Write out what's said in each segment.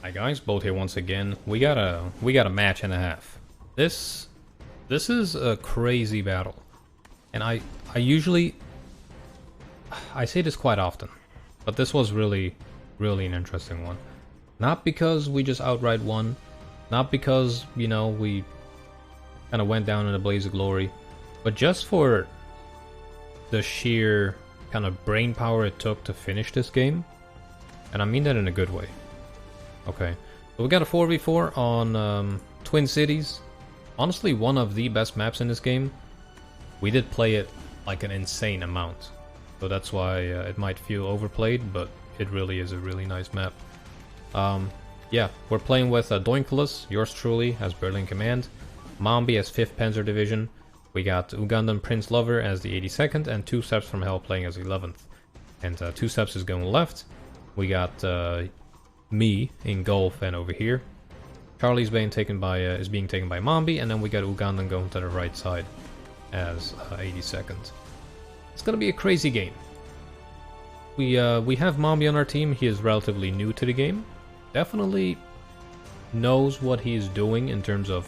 Hi guys, Bolt here once again. We got a match and a half. This is a crazy battle. And I usually I say this quite often, but this was really an interesting one. Not because we just outright won, not because, you know, we kind of went down in a blaze of glory, but just for the sheer kind of brain power it took to finish this game. And I mean that in a good way. Okay, so we got a 4v4 on Twin Cities. Honestly, one of the best maps in this game. We did play it like an insane amount, so that's why it might feel overplayed, but it really is a really nice map. Yeah, we're playing with Doinkulus, yours truly, as Berlin Command, Mombi as 5th Panzer Division, we got Ugandan Prince Lover as the 82nd, and 2 Steps from Hell playing as 11th. And 2 Steps is going left. We got me in Gulf and over here. Charlie's being taken by is being taken by Mombi, and then we got Ugandan going to the right side as 82nd. It's gonna be a crazy game. We have Mombi on our team. He is relatively new to the game. Definitely knows what he's doing in terms of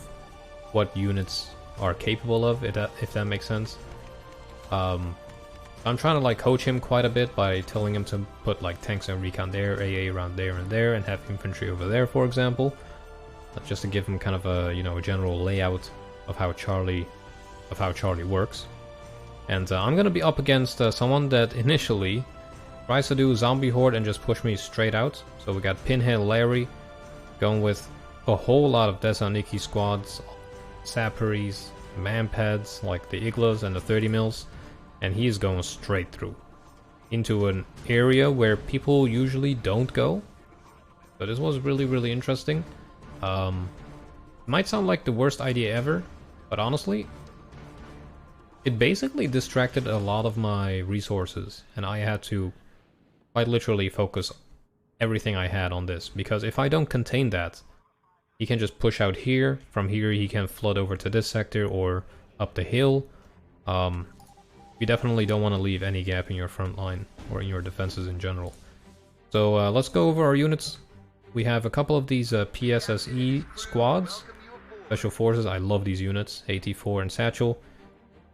what units are capable of, if that makes sense. I'm trying to like coach him quite a bit by telling him to put like tanks and recon there, AA around there and there, and have infantry over there, for example. Just to give him kind of a, you know, a general layout of how Charlie works. And I'm gonna be up against someone that initially tries to do zombie horde and just push me straight out. So we got Pinhead Larry going with a whole lot of Desaniki squads, Saparies, Manpads like the Iglas and the 30 mils. And he is going straight through into an area where people usually don't go. So this was really interesting. Might sound like the worst idea ever, but honestly, it basically distracted a lot of my resources, and I had to quite literally focus everything I had on this, because if I don't contain that, he can just push out here. From here he can flood over to this sector or up the hill. You definitely don't want to leave any gap in your front line or in your defenses in general. So let's go over our units. We have a couple of these PSSE squads, Special Forces. I love these units, AT4 and Satchel.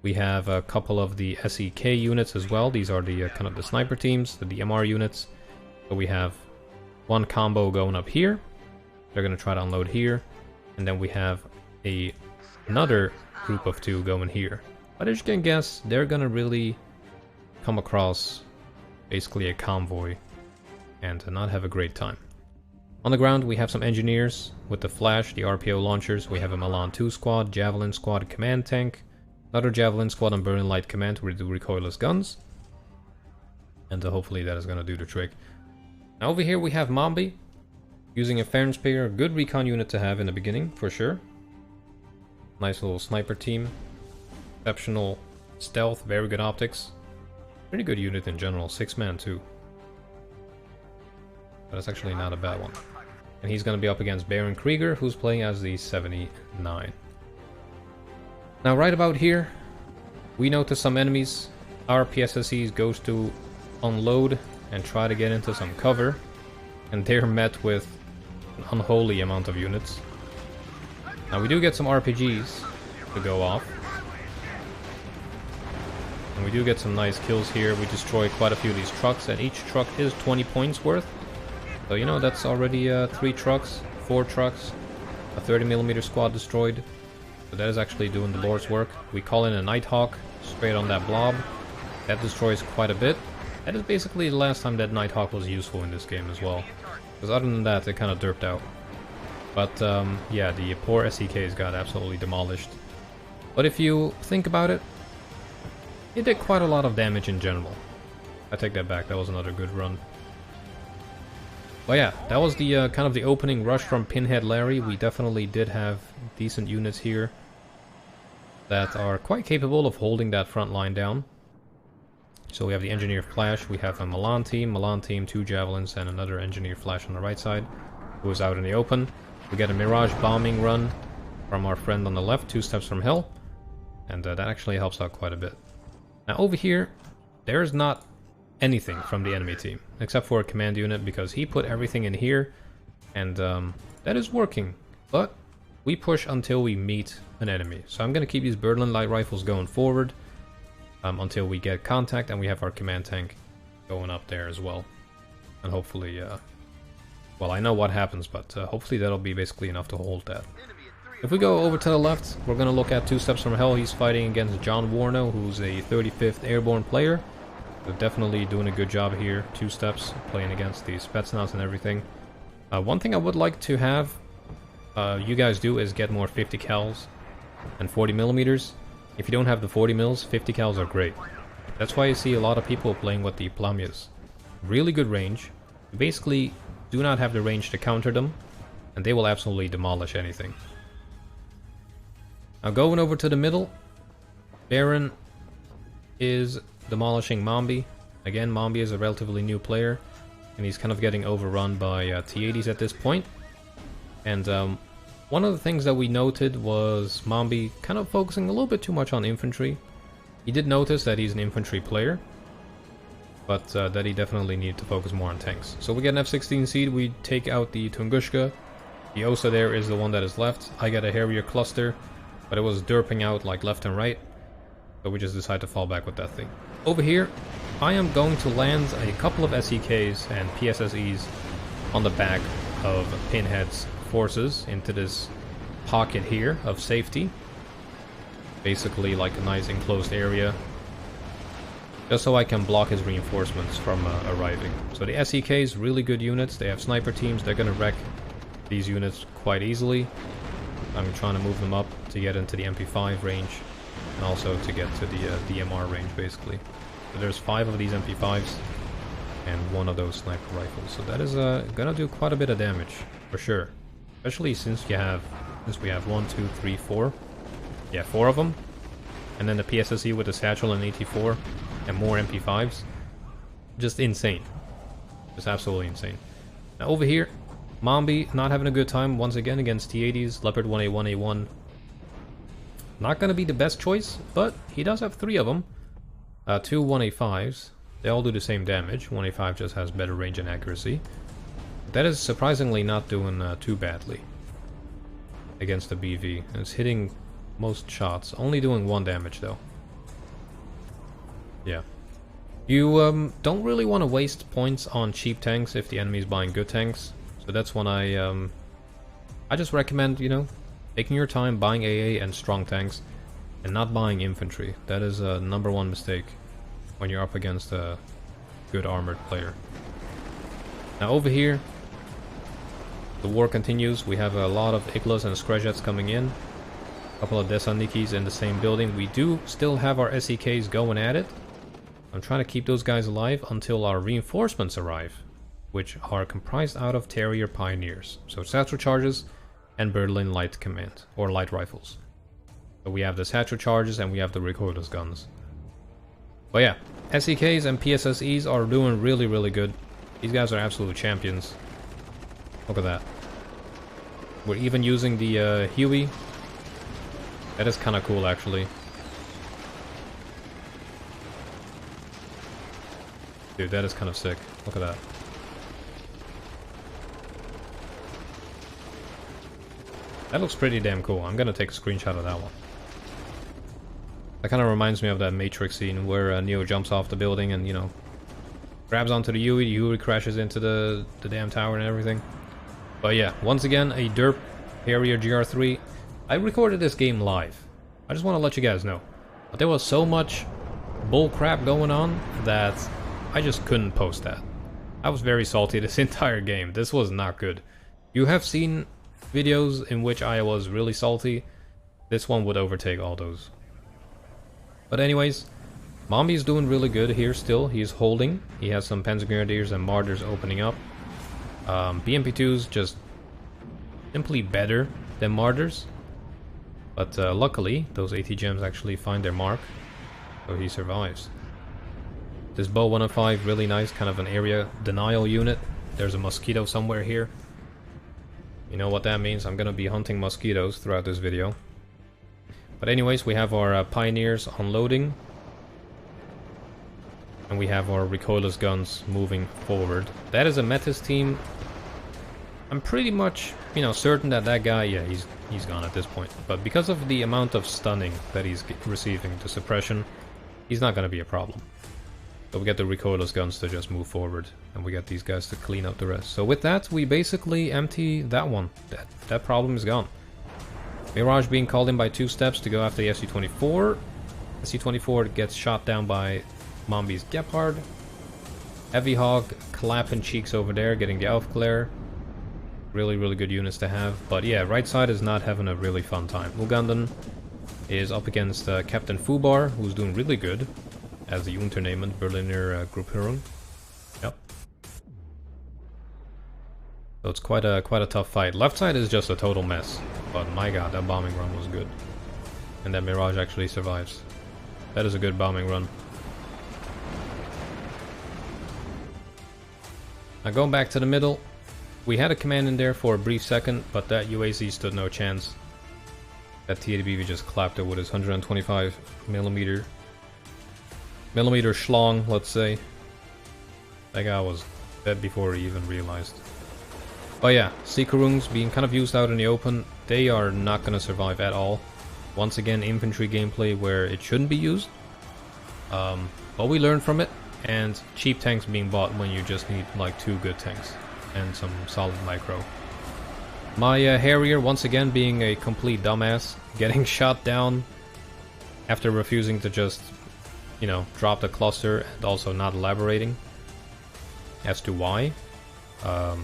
We have a couple of the SEK units as well. These are the kind of the sniper teams, the DMR units. So we have one combo going up here. They're going to try to unload here. And then we have another group of 2 going here. But as you can guess, they're gonna really come across basically a convoy and not have a great time. On the ground, we have some engineers with the Flash, the RPO launchers. We have a Milan 2 squad, Javelin squad, command tank, another Javelin squad and Berlin Light command with the recoilless guns. And hopefully that is gonna do the trick. Now over here we have Mombi using a Fernspire, a good recon unit to have in the beginning for sure. Nice little sniper team. Exceptional stealth, very good optics. Pretty good unit in general, 6-man too. But that's actually not a bad one. And he's going to be up against Baron Krieger, who's playing as the 79. Now right about here, we notice some enemies. Our PSSEs goes to unload and try to get into some cover. And they're met with an unholy amount of units. Now we do get some RPGs to go off. And we do get some nice kills here. We destroy quite a few of these trucks, and each truck is 20 points worth. So, you know, that's already 3 trucks, 4 trucks, a 30mm squad destroyed. So that is actually doing the Lord's work. We call in a Nighthawk straight on that blob. That destroys quite a bit. That is basically the last time that Nighthawk was useful in this game as well. Because other than that, it kind of derped out. But, yeah, the poor SEKs got absolutely demolished. But if you think about it, it did quite a lot of damage in general. I take that back, that was another good run. But yeah, that was the kind of the opening rush from Pinhead Larry. We definitely did have decent units here that are quite capable of holding that front line down. So we have the Engineer Flash, we have a Milan team, 2 Javelins, and another Engineer Flash on the right side, who is out in the open. We get a Mirage bombing run from our friend on the left, 2 Steps from Hell, and that actually helps out quite a bit. Now over here, there's not anything from the enemy team, except for a command unit, because he put everything in here And that is working. But we push until we meet an enemy. So I'm going to keep these Berlin light rifles going forward until we get contact, and we have our command tank going up there as well. And hopefully, well, I know what happens, but hopefully that'll be basically enough to hold that. If we go over to the left, we're going to look at 2 Steps from Hell. He's fighting against John WARNO, who's a 35th Airborne player. So definitely doing a good job here. 2 Steps, playing against the Spetsnaz and everything. One thing I would like to have you guys do is get more 50 cals and 40 millimeters. If you don't have the 40 mils, 50 cals are great. That's why you see a lot of people playing with the Plamias. Really good range. You basically do not have the range to counter them, and they will absolutely demolish anything. Now going over to the middle, Baron is demolishing Mombi. Again, Mombi is a relatively new player, and he's kind of getting overrun by T-80s at this point. And one of the things that we noted was Mombi kind of focusing a little bit too much on infantry. He did notice that he's an infantry player, but that he definitely needed to focus more on tanks. So we get an F-16 seed, we take out the Tunguska. The Osa there is the one that is left. I get a Harrier cluster, but it was derping out like left and right. So we just decided to fall back with that thing. Over here, I am going to land a couple of SEKs and PSSEs on the back of Pinhead's forces into this pocket here of safety. Basically like a nice enclosed area, just so I can block his reinforcements from arriving. So the SEKs, really good units. They have sniper teams. They're going to wreck these units quite easily. I'm trying to move them up to get into the MP5 range, and also to get to the DMR range, basically. So there's 5 of these MP5s and 1 of those sniper rifles. So that is gonna do quite a bit of damage, for sure. Especially since we have 1, 2, 3, 4. Yeah, 4 of them. And then the PSSE with the satchel and 84 and more MP5s. Just insane. Just absolutely insane. Now over here, Mombi not having a good time once again against T-80s. Leopard 1A, 1A1. Not going to be the best choice, but he does have 3 of them. 2 1A5s. They all do the same damage. 1A5 just has better range and accuracy. That is surprisingly not doing too badly against the BV. It's hitting most shots. Only doing 1 damage though. Yeah. You don't really want to waste points on cheap tanks if the enemy is buying good tanks. So that's when I just recommend, you know, taking your time buying AA and strong tanks and not buying infantry. That is a #1 mistake when you're up against a good armored player. Now over here, the war continues. We have a lot of Iglas and Skrejets coming in. A couple of Desanikis in the same building. We do still have our SEKs going at it. I'm trying to keep those guys alive until our reinforcements arrive, which are comprised out of Terrier Pioneers. So satchel charges and Berlin light command, or light rifles. So we have the satchel charges and we have the recoilless guns. But yeah, SEKs and PSSEs are doing really, really good. These guys are absolute champions. Look at that. We're even using the Huey. That is kind of cool, actually. Dude, that is kind of sick. Look at that. That looks pretty damn cool. I'm gonna take a screenshot of that one. That kind of reminds me of that Matrix scene where Neo jumps off the building and, you know, grabs onto the Huey. The Huey crashes into the damn tower and everything. But yeah, once again, a derp Harrier GR3. I recorded this game live. I just want to let you guys know. But there was so much bull crap going on that I just couldn't post that. I was very salty this entire game. This was not good. You have seen videos in which I was really salty. This one would overtake all those. But anyways, Mombi's doing really good here still. He's holding. He has some Panzergrenadiers and Martyrs opening up. BMP2's just simply better than Martyrs. But luckily, those AT gems actually find their mark. So he survives. This Bow 105, really nice, kind of an area denial unit. There's a mosquito somewhere here. You know what that means? I'm gonna be hunting mosquitoes throughout this video. But anyways, we have our Pioneers unloading. And we have our recoilless guns moving forward. That is a Metis team. I'm pretty much, you know, certain that that guy, yeah, he's gone at this point. But because of the amount of stunning that he's receiving, the suppression, he's not going to be a problem. So we get the recoilless guns to just move forward, and we get these guys to clean up the rest. So with that, we basically empty that one. That problem is gone. Mirage being called in by 2 steps to go after the SU-24. SU-24 gets shot down by Mombi's Gepard. Heavy Hog clapping cheeks over there, getting the Aufklär. Really, really good units to have. But yeah, right side is not having a really fun time. Ugandan is up against Captain Fubar, who's doing really good as the Unternehmen Berliner Gruppierung. Yep. So it's quite a tough fight. Left side is just a total mess. But my god, that bombing run was good. And that Mirage actually survives. That is a good bombing run. Now going back to the middle. We had a command in there for a brief second, but that UAZ stood no chance. That TADBV just clapped it with his 125 millimeter schlong, let's say. That guy was dead before he even realized. But yeah, Sikarungs being kind of used out in the open, they are not going to survive at all. Once again, infantry gameplay where it shouldn't be used. But we learned from it, and cheap tanks being bought when you just need like 2 good tanks. And some solid micro. My Harrier, once again, being a complete dumbass, getting shot down after refusing to just, you know, drop the cluster and also not elaborating as to why. But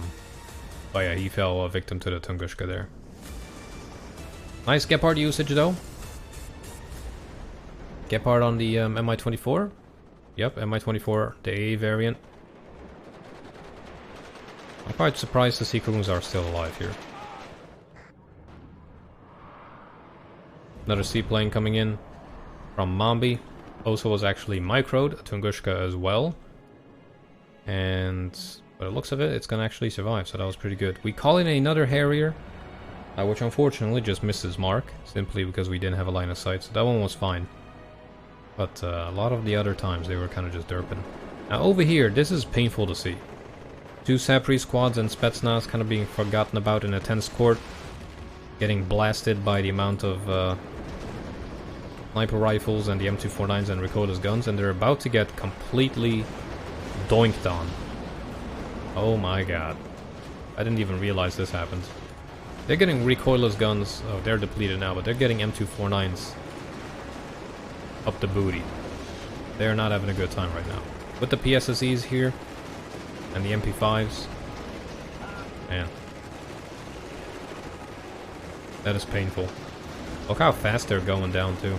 yeah, he fell a victim to the Tunguska there. Nice Gepard usage though. Gepard on the Mi-24. Yep, Mi-24, the AA variant. I'm quite surprised the Sikarungs are still alive here. Another seaplane coming in from Mombi. Also was actually microed, a Tunguska as well. And by the looks of it, it's gonna actually survive, so that was pretty good. We call in another Harrier, which unfortunately just missed his mark, simply because we didn't have a line of sight, so that one was fine. But a lot of the other times they were kind of just derping. Now over here, this is painful to see. 2 Sapri squads and Spetsnaz kind of being forgotten about in a tense court. Getting blasted by the amount of sniper rifles and the M249s and recoilless guns, and they're about to get completely doinked on. Oh my god. I didn't even realize this happened. They're getting recoilless guns. Oh, they're depleted now, but they're getting M249s up the booty. They're not having a good time right now. With the PSSEs here, and the MP5s. Man. That is painful. Look how fast they're going down too.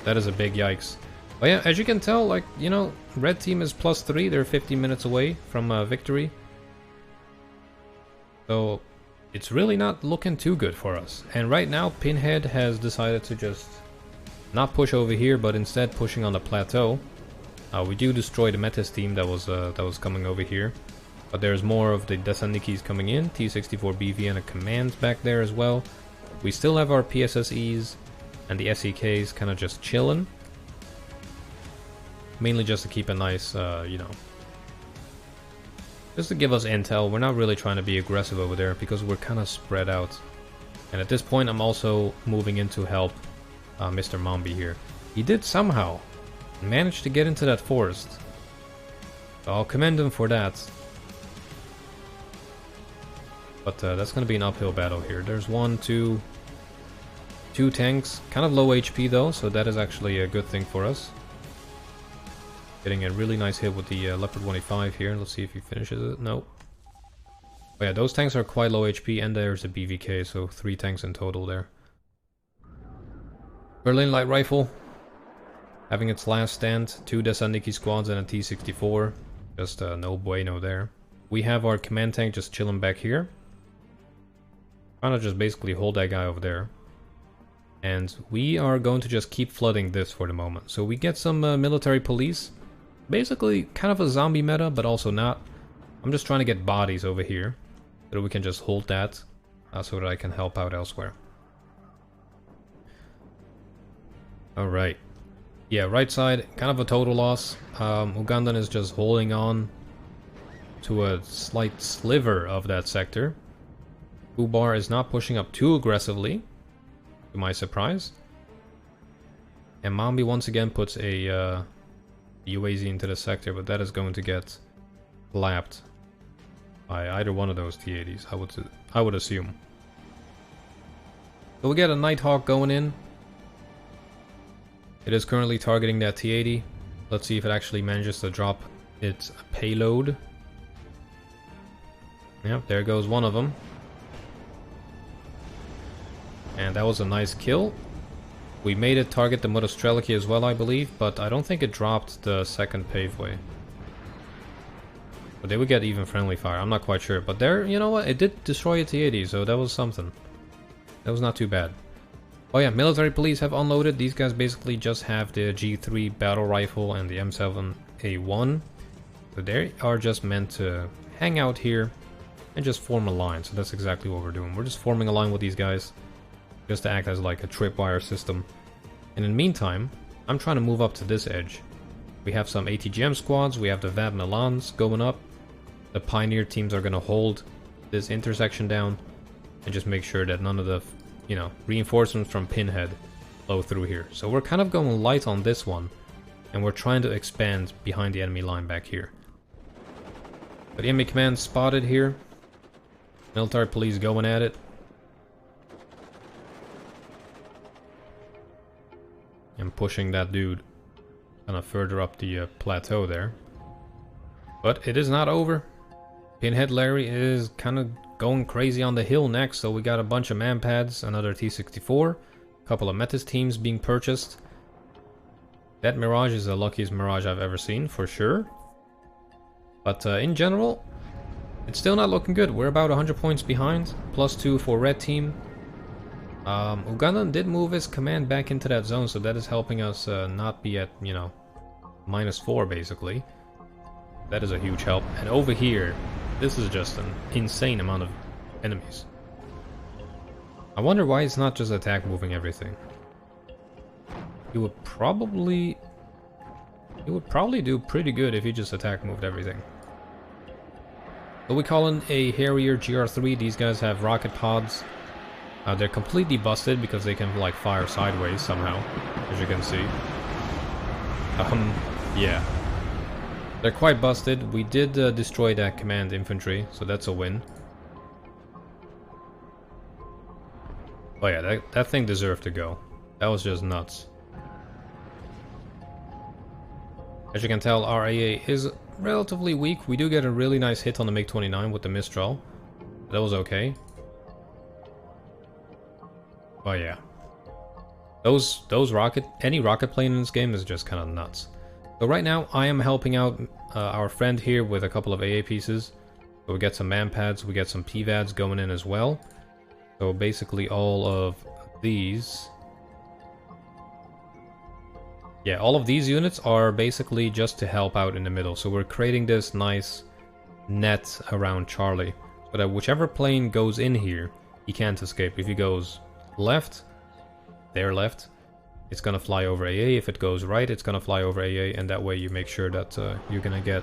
That is a big yikes. But yeah, as you can tell, like, you know, red team is +3. They're 15 minutes away from victory. So it's really not looking too good for us. And right now, Pinhead has decided to just not push over here, but instead pushing on the plateau. We do destroy the Metis team that was coming over here, but there's more of the Desanikis coming in. T-64BV and a command back there as well. We still have our PSSEs and the SEKs kind of just chilling, mainly just to keep a nice, you know, just to give us intel. We're not really trying to be aggressive over there because we're kind of spread out. And at this point, I'm also moving in to help Mr. Mombi here. He did somehow managed to get into that forest. So I'll commend him for that. But that's going to be an uphill battle here. There's 2 tanks. Kind of low HP though, so that is actually a good thing for us. Getting a really nice hit with the Leopard 185 here. Let's see if he finishes it. Nope. But yeah, those tanks are quite low HP, and there's a BVK, so 3 tanks in total there. Berlin Light Rifle having its last stand. 2 Desaniki squads and a T-64. Just no bueno there. We have our command tank just chilling back here. Trying to just basically hold that guy over there. And we are going to just keep flooding this for the moment. So we get some military police. Basically kind of a zombie meta, but also not. I'm just trying to get bodies over here, so that we can just hold that, so that I can help out elsewhere. Alright. Yeah, right side, kind of a total loss. Ugandan is just holding on to a slight sliver of that sector. Ubar is not pushing up too aggressively, to my surprise. And Mambi once again puts a UAZ into the sector, but that is going to get clapped by either one of those T-80s, I would assume. So we get a Nighthawk going in. It is currently targeting that T-80. Let's see if it actually manages to drop its payload. Yep, there goes one of them. And that was a nice kill. We made it target the Motostreliki as well, I believe, but I don't think it dropped the second paveway. But they would get even friendly fire, I'm not quite sure. But there, you know what, it did destroy a T-80, so that was something. That was not too bad. Oh yeah, military police have unloaded. These guys basically just have the G3 battle rifle and the M7A1. So they are just meant to hang out here and just form a line. So that's exactly what we're doing. We're just forming a line with these guys, just to act as like a tripwire system. And in the meantime, I'm trying to move up to this edge. We have some ATGM squads, we have the VAB Milans going up. The Pioneer teams are going to hold this intersection down and just make sure that none of the, you know, reinforcements from Pinhead flow through here. So we're kind of going light on this one, and we're trying to expand behind the enemy line back here. But the enemy command spotted here. Military police going at it. And pushing that dude kind of further up the plateau there. But it is not over. Pinhead Larry is kind of going crazy on the hill next, so we got a bunch of man-pads, another T-64, a couple of Metis teams being purchased. That Mirage is the luckiest Mirage I've ever seen, for sure. But in general, it's still not looking good. We're about 100 points behind, +2 for Red Team. Ugandan did move his command back into that zone, so that is helping us not be at, you know, -4 basically. That is a huge help. And over here, this is just an insane amount of enemies. I wonder why it's not just attack moving everything. He would probably do pretty good if he just attack moved everything. But we call in a Harrier GR3. These guys have rocket pods. They're completely busted because they can like fire sideways somehow, as you can see. Yeah. They're quite busted. We did destroy that command infantry, so that's a win. Oh yeah, that thing deserved to go. That was just nuts. As you can tell, our AA is relatively weak. We do get a really nice hit on the MiG-29 with the Mistral. That was okay. Oh yeah. Any rocket plane in this game is just kind of nuts. So right now, I am helping out our friend here with a couple of AA pieces. So we get some man-pads, we get some PVADs going in as well. So basically all of these... Yeah, all of these units are basically just to help out in the middle. So we're creating this nice net around Charlie. So that whichever plane goes in here, he can't escape. If he goes left, they're left, it's gonna fly over AA. If it goes right, it's gonna fly over AA, and that way you make sure that you're gonna get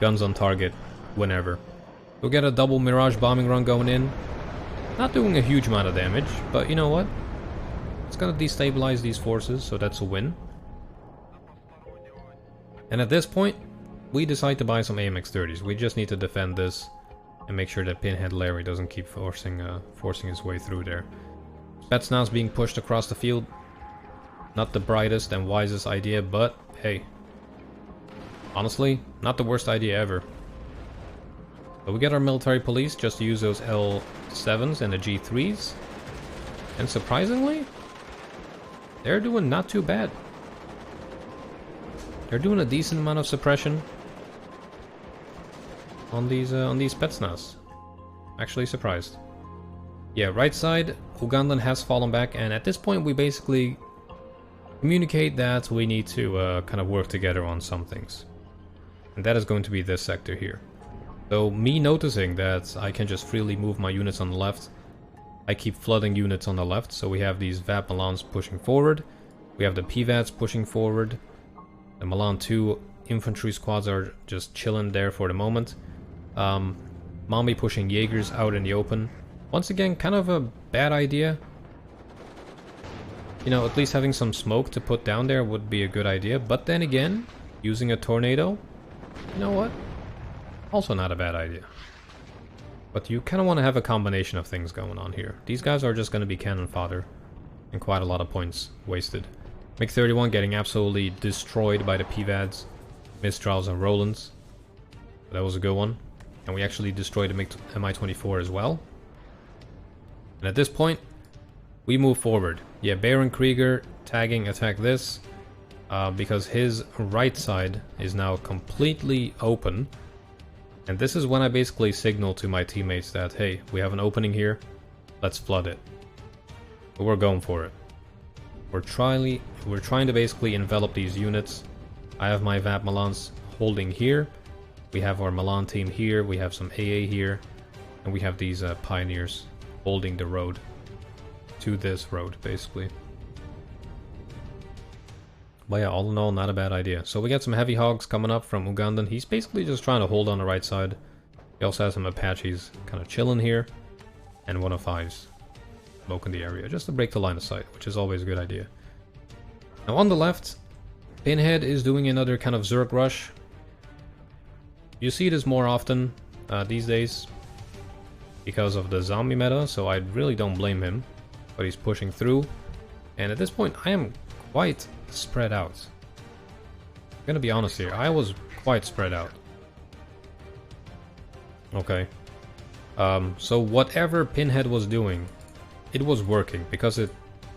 guns on target whenever. We'll get a double Mirage bombing run going in. Not doing a huge amount of damage, but you know what? It's gonna destabilize these forces, so that's a win. And at this point, we decide to buy some AMX-30s. We just need to defend this and make sure that Pinhead Larry doesn't keep forcing his way through there. Spetsnaz being pushed across the field. Not the brightest and wisest idea, but hey. Honestly, not the worst idea ever. So we get our military police just to use those L7s and the G3s. And surprisingly, they're doing not too bad. They're doing a decent amount of suppression on these Spetsnaz. Actually surprised. Yeah, right side, Ugandan has fallen back, and at this point we basically communicate that we need to kind of work together on some things. And that is going to be this sector here. So me noticing that I can just freely move my units on the left, I keep flooding units on the left. So we have these VAP Milans pushing forward, we have the PVADs pushing forward, the Milan 2 infantry squads are just chilling there for the moment. Mombi pushing Jaegers out in the open. Once again, kind of a bad idea. You know, at least having some smoke to put down there would be a good idea. But then again, using a tornado, you know what? Also not a bad idea. But you kind of want to have a combination of things going on here. These guys are just going to be cannon fodder. And quite a lot of points wasted. MiG-31 getting absolutely destroyed by the PVADs, Mistrals and Rolands. That was a good one. And we actually destroyed the Mi-24 as well. And at this point, we move forward. Yeah, Baron Krieger tagging attack this. Because his right side is now completely open. And this is when I basically signal to my teammates that, hey, we have an opening here. Let's flood it. But we're going for it. We're trying to basically envelop these units. I have my VAP Milans holding here. We have our Milan team here. We have some AA here. And we have these Pioneers holding the road. To this road, basically. But yeah, all in all, not a bad idea. So we got some Heavy Hogs coming up from Ugandan. He's basically just trying to hold on the right side. He also has some Apaches kind of chilling here. And 105s. Smoke in the area, just to break the line of sight, which is always a good idea. Now on the left, Pinhead is doing another kind of Zerg rush. You see this more often these days because of the zombie meta, so I really don't blame him. But he's pushing through, and at this point I am quite spread out. I'm gonna be honest here, I was quite spread out. Okay. So whatever Pinhead was doing, it was working, because it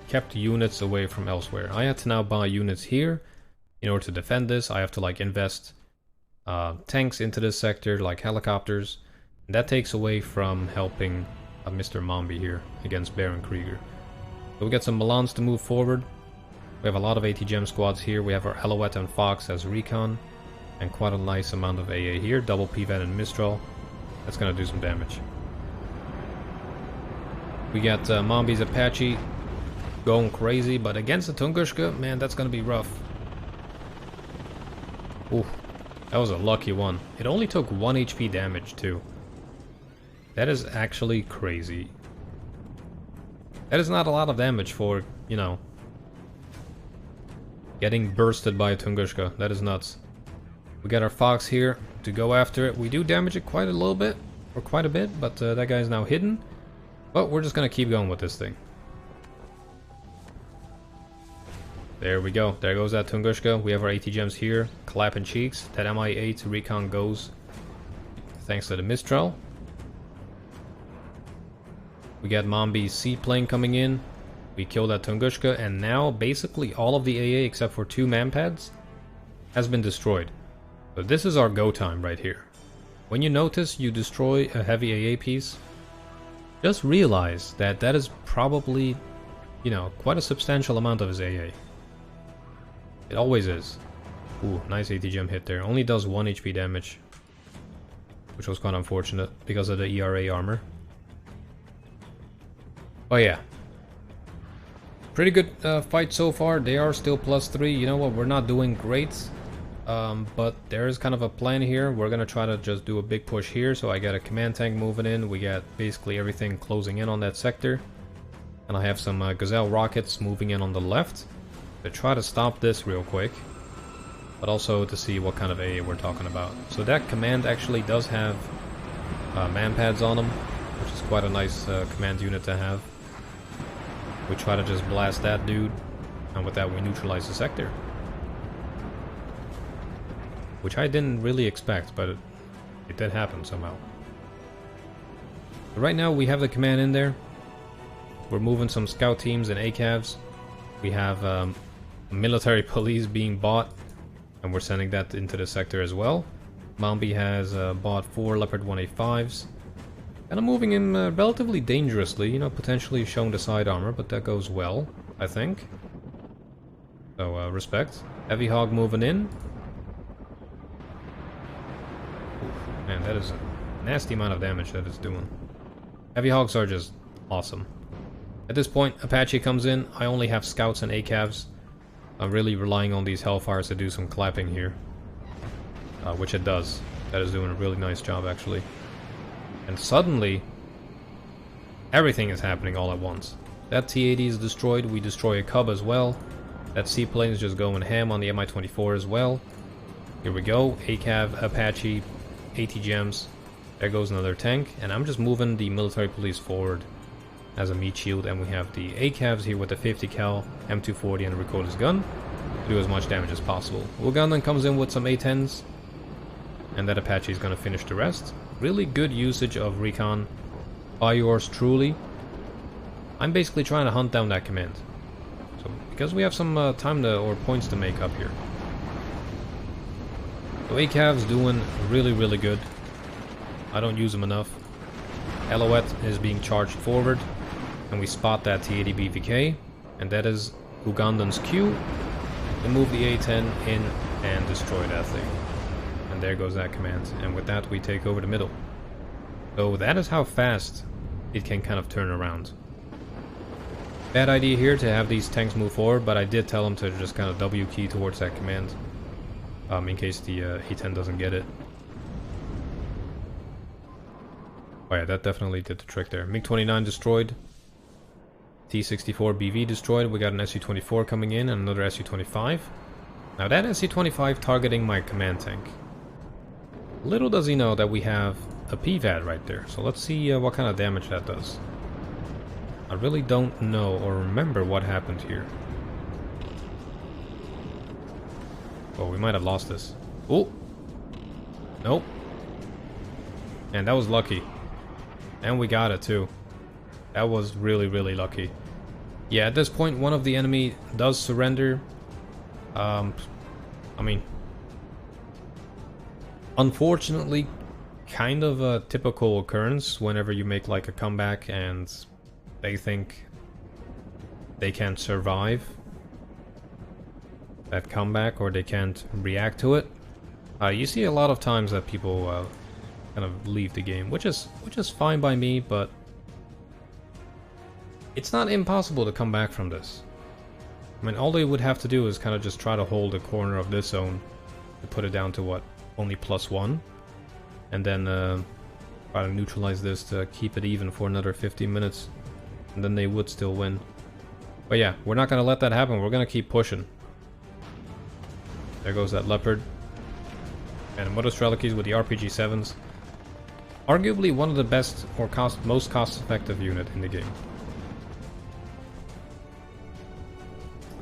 kept units away from elsewhere. I had to now buy units here in order to defend this. I have to like invest tanks into this sector, like helicopters. And that takes away from helping Mr. Mombi here against Baron Krieger. So we got some Milans to move forward. We have a lot of ATGM squads here. We have our Alouette and Fox as recon. And quite a nice amount of AA here. Double PVAD and Mistral. That's going to do some damage. We got Mombi's Apache going crazy, but against the Tunguska, man, that's going to be rough. Ooh, that was a lucky one. It only took 1 HP damage, too. That is actually crazy. That is not a lot of damage for, you know, getting bursted by a Tunguska. That is nuts. We got our Fox here to go after it. We do damage it quite a little bit, or quite a bit, but that guy is now hidden. But we're just gonna keep going with this thing. There we go. There goes that Tunguska. We have our ATGMs here, clapping cheeks. That MI8 recon goes thanks to the Mistral. We got Mombi's seaplane coming in. We kill that Tunguska, and now basically all of the AA except for 2 manpads has been destroyed. So this is our go time right here. When you notice you destroy a heavy AA piece, just realize that that is probably, you know, quite a substantial amount of his AA. It always is. Ooh, nice ATGM hit there. Only does 1 HP damage, which was quite unfortunate because of the ERA armor. Oh yeah. Pretty good fight so far. They are still +3. You know what? We're not doing great. But there is kind of a plan here. We're going to try to just do a big push here. So I got a command tank moving in. We got basically everything closing in on that sector. And I have some Gazelle rockets moving in on the left. To try to stop this real quick. But also to see what kind of AA we're talking about. So that command actually does have manpads on them. Which is quite a nice command unit to have. We try to just blast that dude. And with that we neutralize the sector. Which I didn't really expect, but it did happen somehow. But right now we have the command in there. We're moving some scout teams and ACAVs. We have military police being bought, and we're sending that into the sector as well. Mombi has bought 4 Leopard 1A5s. And I'm moving in relatively dangerously, you know, potentially showing the side armor, but that goes well, I think. So, respect. Heavy Hog moving in. Oof, man, that is a nasty amount of damage that it's doing. Heavy Hogs are just awesome. At this point, Apache comes in. I only have scouts and ACAVs. I'm really relying on these Hellfires to do some clapping here. Which it does. That is doing a really nice job, actually. And suddenly, everything is happening all at once. That T-80 is destroyed, we destroy a Cub as well. That seaplane is just going ham on the Mi-24 as well. Here we go, ACAV, Apache, 80 gems. There goes another tank, and I'm just moving the military police forward as a meat shield, and we have the ACAVs here with the 50 cal, M240 and a recorder's gun to do as much damage as possible. Ugandan comes in with some A10s, and that Apache is going to finish the rest. Really good usage of recon by yours truly. I'm basically trying to hunt down that command. So, because we have some time to, or points to make up here. So ACAV's doing really, really good. I don't use them enough. L.COL is being charged forward, and we spot that T-80 BVK, and that is Ugandan's Q to move the A-10 in and destroy that thing. And there goes that command, and with that we take over the middle. So that is how fast it can kind of turn around. Bad idea here to have these tanks move forward, but I did tell them to just kind of W key towards that command, in case the A-10 doesn't get it. Oh yeah, that definitely did the trick there. MiG-29 destroyed. T-64 BV destroyed. We got an Su-24 coming in and another Su-25. Now that Su-25 targeting my command tank. Little does he know that we have a PVAD right there. So let's see what kind of damage that does. I really don't know or remember what happened here. Oh, we might have lost this. Oh! Nope. And that was lucky. And we got it too. That was really, really lucky. Yeah, at this point one of the enemy does surrender. I mean, unfortunately, kind of a typical occurrence whenever you make like a comeback and they think they can't survive that comeback or they can't react to it. You see a lot of times that people kind of leave the game, which is fine by me, but it's not impossible to come back from this. I mean, all they would have to do is kind of just try to hold a corner of this zone to put it down to what, only +1, and then try to neutralize this to keep it even for another 15 minutes, and then they would still win. But yeah, we're not gonna let that happen. We're gonna keep pushing. There goes that Leopard. And Motostrelakis with the RPG-7s. Arguably one of the best or most cost-effective unit in the game.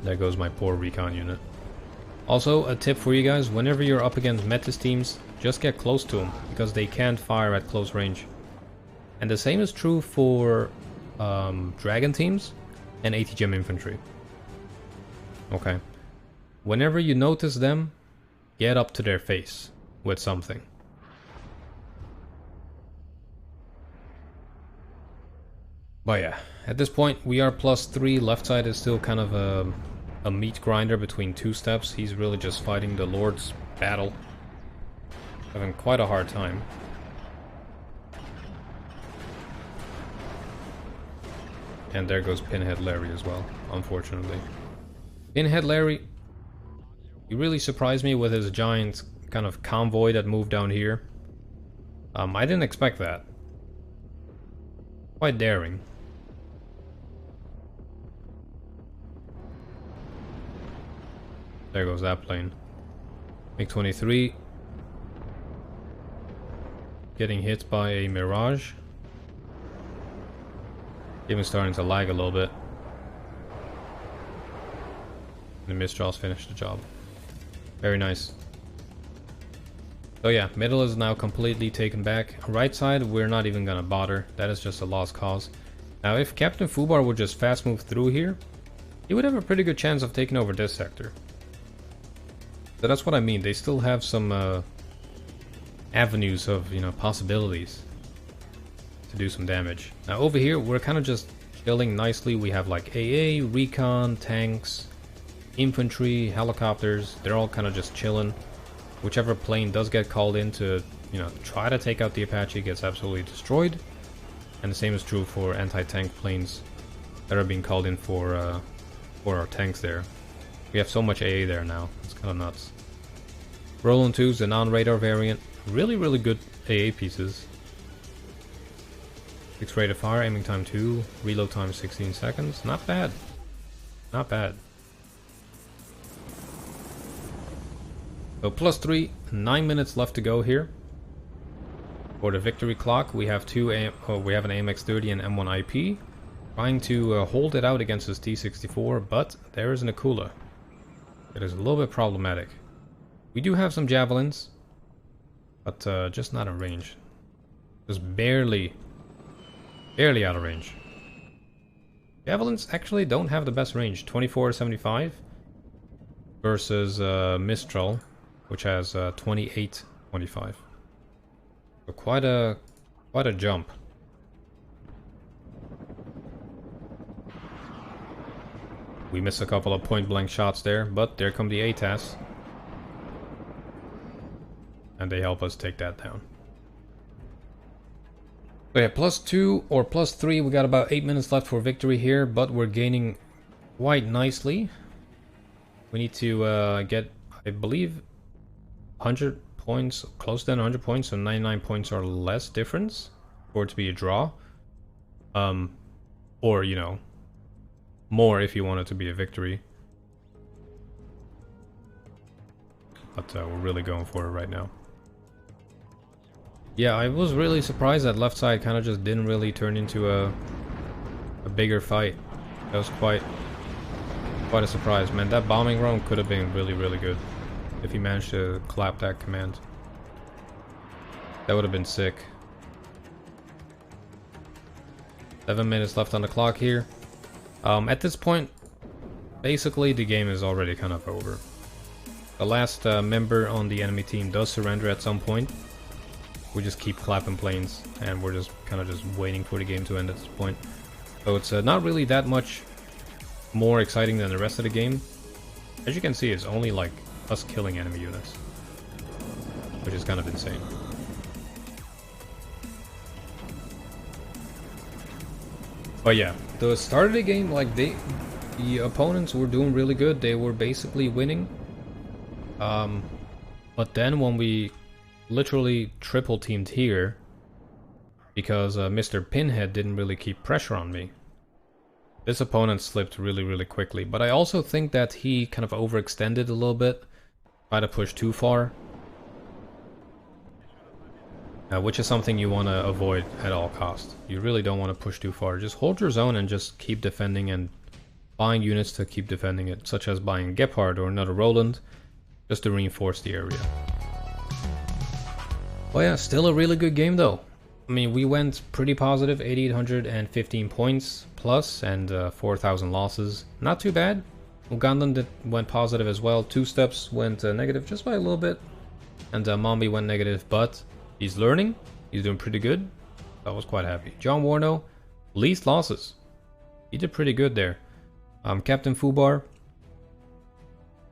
There goes my poor recon unit. Also, a tip for you guys, whenever you're up against Metis teams, just get close to them, because they can't fire at close range. And the same is true for Dragon teams and AT-Gem infantry. Okay. Whenever you notice them, get up to their face with something. But yeah, at this point we are +3. Left side is still kind of a meat grinder between two steps. He's really just fighting the Lord's battle. Having quite a hard time. And there goes Pinhead Larry as well, unfortunately. Pinhead Larry, he really surprised me with his giant kind of convoy that moved down here. I didn't expect that. Quite daring. There goes that plane. MiG-23 getting hit by a Mirage. Even starting to lag a little bit. The Mistrals finished the job. Very nice. So yeah, middle is now completely taken back. Right side, we're not even gonna bother. That is just a lost cause. Now, if Captain Fubar would just fast move through here, he would have a pretty good chance of taking over this sector. So that's what I mean. They still have some avenues of, you know, possibilities to do some damage. Now over here, we're kind of just chilling nicely. We have like AA, recon, tanks, infantry, helicopters. They're all kind of just chilling. Whichever plane does get called in to, you know, try to take out the Apache gets absolutely destroyed. And the same is true for anti-tank planes that are being called in for our tanks there. We have so much AA there now. It's kind of nuts. Roland 2's the non-radar variant. really, really good AA pieces. 6 rate of fire, aiming time 2, reload time 16 seconds. Not bad. Not bad. So +3, 9 minutes left to go here. For the victory clock, we have we have an AMX30 and M1 IP. Trying to hold it out against his T64, but there is an Akula. It is a little bit problematic. We do have some javelins, but just not in range. Just barely out of range. Javelins actually don't have the best range. 24 to 75 versus Mistral, which has 28 25. So quite a jump. We missed a couple of point blank shots there, but there come the ATAS. And they help us take that down. So yeah, +2 or +3, we got about 8 minutes left for victory here, but we're gaining quite nicely. We need to get, I believe, 100 points, close to 100 points, so 99 points or less difference for it to be a draw. Or, you know, more if you want it to be a victory. But we're really going for it right now. Yeah, I was really surprised that left side kind of just didn't really turn into a bigger fight. That was quite a surprise, man. That bombing run could have been really, really good if he managed to clap that command. That would have been sick. 7 minutes left on the clock here. At this point, basically the game is already kind of over. The last member on the enemy team does surrender at some point. We just keep clapping planes, and we're just kind of just waiting for the game to end at this point. So it's not really that much more exciting than the rest of the game. As you can see, it's only like us killing enemy units, which is kind of insane. But yeah, the start of the game, like the opponents were doing really good. They were basically winning. But then when we literally triple teamed here, because Mr. Pinhead didn't really keep pressure on me, this opponent slipped really, really quickly. But I also think that he kind of overextended a little bit, tried to push too far, which is something you want to avoid at all costs. You really don't want to push too far. Just hold your zone and just keep defending and buying units to keep defending it, such as buying Gepard or another Roland, just to reinforce the area. Well, yeah, still a really good game though. I mean, we went pretty positive, 8,815 points plus and 4,000 losses. Not too bad. Ugandan went positive as well. Two Steps went negative just by a little bit. And Mombi went negative, but he's learning. He's doing pretty good. I was quite happy. John Warno, least losses. He did pretty good there. Captain Fubar,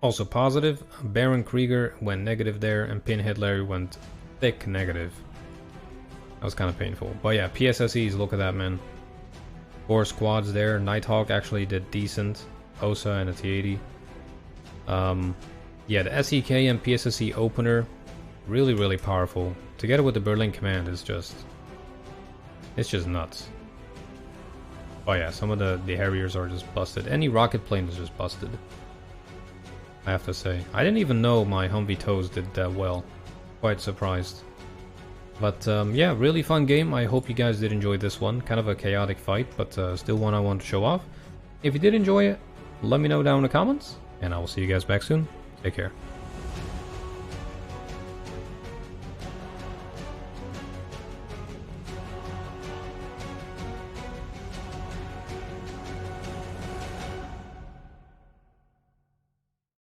also positive. Baron Krieger went negative there, and Pinhead Larry went thick negative. That was kind of painful. But yeah, PSSEs, look at that, man. 4 squads there. Nighthawk actually did decent. Osa and a T80. Yeah, the SEK and PSSE opener, really, really powerful. Together with the Berlin command is just, it's just nuts. Oh yeah, some of the Harriers are just busted. Any rocket plane is just busted, I have to say. I didn't even know my Humvee Toes did that well. Quite surprised. But yeah, really fun game. I hope you guys did enjoy this one. Kind of a chaotic fight, but still one I want to show off. If you did enjoy it, let me know down in the comments, and I will see you guys back soon. Take care.